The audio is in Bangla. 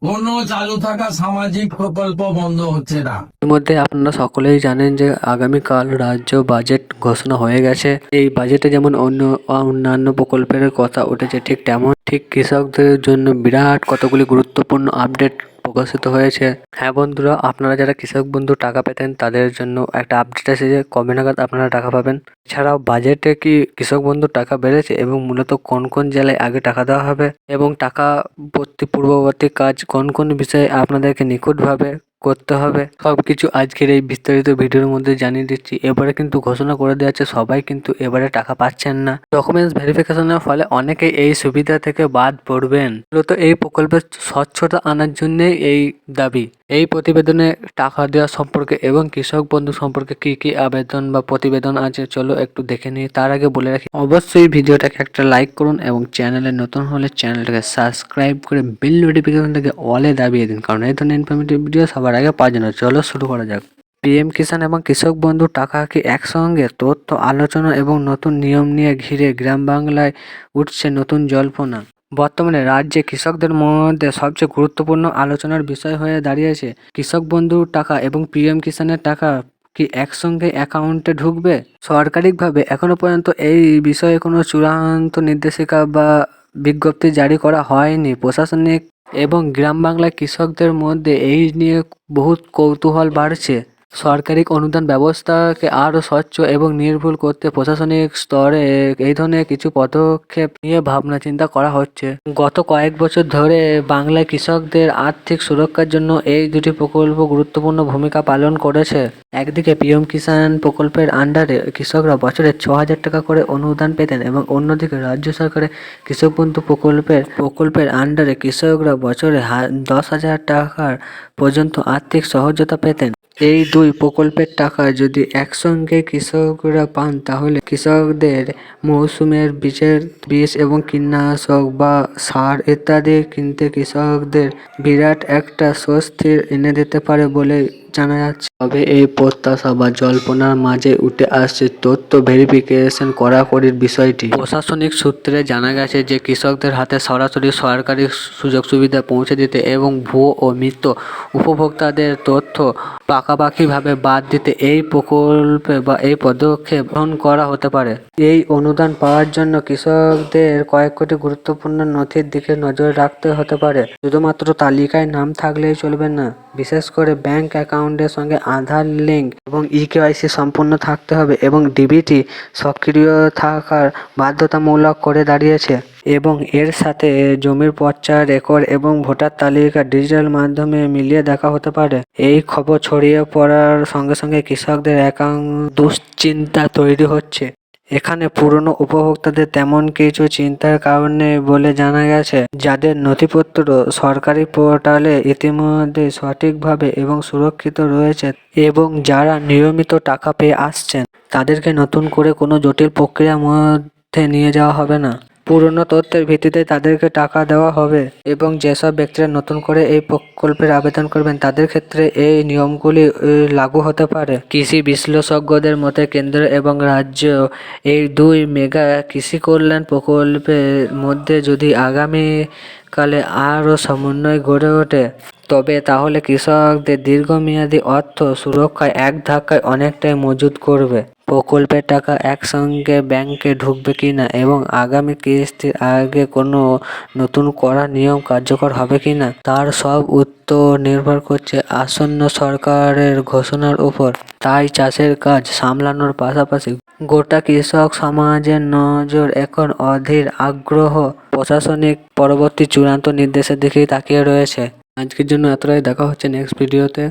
কোনো চালু থাকা সামাজিক প্রকল্প বন্ধ হচ্ছে না। এর মধ্যে আপনারা সকলেই জানেন যে আগামীকাল রাজ্য বাজেট ঘোষণা হয়ে গেছে। এই বাজেটে যেমন অন্যান্য প্রকল্পের কথা উঠেছে, ঠিক কৃষকদের জন্য বিরাট কতগুলি গুরুত্বপূর্ণ আপডেট প্রকাশিত হয়েছে। হ্যাঁ বন্ধুরা, আপনারা যারা কৃষক বন্ধু টাকা পেতেন তাদের জন্য একটা আপডেট আছে যে কবে নাগাদ আপনারা টাকা পাবেন। এছাড়াও বাজেটে কি কৃষক বন্ধু টাকা বেড়েছে এবং মূলত কোন কোন জেলায় আগে টাকা দেওয়া হবে এবং টাকা পূর্ববর্তী কাজ কোন কোন বিষয়ে আপনাদেরকে নিখুঁতভাবে করতে হবে, সবকিছু আজকের এই বিস্তারিত ভিডিওর মধ্যে জানিয়ে দিচ্ছি। এবারে কিন্তু ঘোষণা করে দেওয়া আছে সবাই কিন্তু এবারে টাকা পাচ্ছেন না। ডকুমেন্টস ভেরিফিকেশনের ফলে অনেকেই এই সুবিধা থেকে বাদ পড়বেন। মূলত এই প্রকল্পের স্বচ্ছতা আনার জন্যই এই দাবি। এই প্রতিবেদনে টাকা দেওয়া সম্পর্কে এবং কৃষক বন্ধু সম্পর্কে কি কি আবেদন বা প্রতিবেদন আছে চলো একটু দেখে নিই। তার আগে বলে রাখি, অবশ্যই ভিডিওটাকে একটা লাইক করুন এবং চ্যানেলে নতুন হলে চ্যানেলটাকে সাবস্ক্রাইব করে বেল নোটিফিকেশনটাকে অলে দাবিয়ে দিন, কারণ এই ধরনের ইনফরমেটিভ ভিডিও সবার আগে পাওয়ার জন্য। চলো শুরু করা যাক। পিএম কিষাণ এবং কৃষক বন্ধু টাকা কি একসঙ্গে? তথ্য, আলোচনা এবং নতুন নিয়ম নিয়ে ঘিরে গ্রাম বাংলায় উঠছে নতুন জল্পনা। বর্তমানে রাজ্যে কৃষকদের মধ্যে সবচেয়ে গুরুত্বপূর্ণ আলোচনার বিষয় হয়ে দাঁড়িয়েছে কৃষক বন্ধুর টাকা এবং পিএম কিষাণের টাকা কি একসঙ্গে অ্যাকাউন্টে ঢুকবে। সরকারিভাবে এখনো পর্যন্ত এই বিষয়ে কোনো চূড়ান্ত নির্দেশিকা বা বিজ্ঞপ্তি জারি করা হয়নি। প্রশাসনিক এবং গ্রাম বাংলার কৃষকদের মধ্যে এই নিয়ে বহুত কৌতূহল বাড়ছে। সরকারি অনুদান ব্যবস্থাকে আরও স্বচ্ছ এবং নির্ভুল করতে প্রশাসনিক স্তরে এই ধরনের কিছু পদক্ষেপ নিয়ে ভাবনা চিন্তা করা হচ্ছে। গত কয়েক বছর ধরে বাংলায় কৃষকদের আর্থিক সুরক্ষার জন্য এই দুটি প্রকল্প গুরুত্বপূর্ণ ভূমিকা পালন করেছে। একদিকে পিএম কিষাণ প্রকল্পের আন্ডারে কৃষকরা বছরে 6,000 টাকা করে অনুদান পেতেন এবং অন্যদিকে রাজ্য সরকারের কৃষক বন্ধু প্রকল্পের আন্ডারে কৃষকরা বছরে 10,000 টাকার পর্যন্ত আর্থিক সহায়তা পেতেন। এই দুই প্রকল্পের টাকা যদি একসঙ্গে কৃষকরা পান তাহলে কৃষকদের মৌসুমের বীজ এবং কীটনাশক বা সার ইত্যাদি কিনতে কৃষকদের বিরাট একটা স্বস্তি এনে দিতে পারে বলে জানা যাচ্ছে। তবে এই প্রত্যাশা বা জল্পনার মাঝে উঠে আসছে তথ্য ভেরিফিকেশন কড়াকড়ির বিষয়টি। প্রশাসনিক সূত্রে জানা গেছে যে কৃষকদের হাতে সরাসরি সরকারি সুযোগ সুবিধা পৌঁছে দিতে এবং ভুয়ো ও মৃত উপভোক্তাদের তথ্য পাকাপাকিভাবে বাদ দিতে এই প্রকল্পে বা এই পদক্ষেপ গ্রহণ করা হতে পারে। এই অনুদান পাওয়ার জন্য কৃষকদের কয়েক কোটি গুরুত্বপূর্ণ নথির দিকে নজর রাখতে হতে পারে। শুধুমাত্র তালিকায় নাম থাকলেই চলবে না, বিশেষ করে ব্যাংক অ্যাকাউন্টের সঙ্গে আধার লিঙ্ক এবং ইকেওয়াইসি সম্পূর্ণ থাকতে হবে এবং ডিবিটি সক্রিয় থাকার বাধ্যতামূলক করে দাঁড়িয়েছে। এবং এর সাথে জমির পর্চা রেকর্ড এবং ভোটার তালিকা ডিজিটাল মাধ্যমে মিলিয়ে দেখা হতে পারে। এই খবর ছড়িয়ে পড়ার সঙ্গে সঙ্গে কৃষকদের দুশ্চিন্তা তৈরি হচ্ছে। এখানে পুরনো উপভোক্তাদের তেমন কিছু চিন্তার কারণে বলে জানা গেছে, যাদের নথিপত্র সরকারি পোর্টালে ইতিমধ্যে সঠিকভাবে এবং সুরক্ষিত রয়েছে এবং যারা নিয়মিত টাকা পেয়ে আসছেন, তাদেরকে নতুন করে কোনো জটিল প্রক্রিয়ার মধ্যে নিয়ে যাওয়া হবে না। পুরনো তথ্যের ভিত্তিতে তাদেরকে টাকা দেওয়া হবে এবং যেসব ব্যক্তিরা নতুন করে এই প্রকল্পের আবেদন করবেন তাদের ক্ষেত্রে এই নিয়মগুলি লাগু হতে পারে। কৃষি বিশ্লেষজ্ঞদের মতে কেন্দ্র এবং রাজ্য এই দুই মেগা কৃষি কল্যাণ প্রকল্পের মধ্যে যদি আগামীকালে আরও সমন্বয় গড়ে ওঠে তবে তাহলে কৃষকদের দীর্ঘমেয়াদী অর্থ সুরক্ষায় এক ধাক্কায় অনেকটাই মজুত করবে। প্রকল্পের টাকা একসঙ্গে ব্যাংকে ঢুকবে কিনা এবং আগামী কিস্তির আগে কোনো নতুন কড়া নিয়ম কার্যকর হবে কিনা তার সব উত্তর নির্ভর করছে আসন্ন সরকারের ঘোষণার উপর। তাই চাষের কাজ সামলানোর পাশাপাশি গোটা কৃষক সমাজের নজর এখন অধীর আগ্রহ প্রশাসনিক পরবর্তী চূড়ান্ত নির্দেশের দিকেই তাকিয়ে রয়েছে। আজকের জন্য এতটাই, দেখা হচ্ছে নেক্সট ভিডিওতে।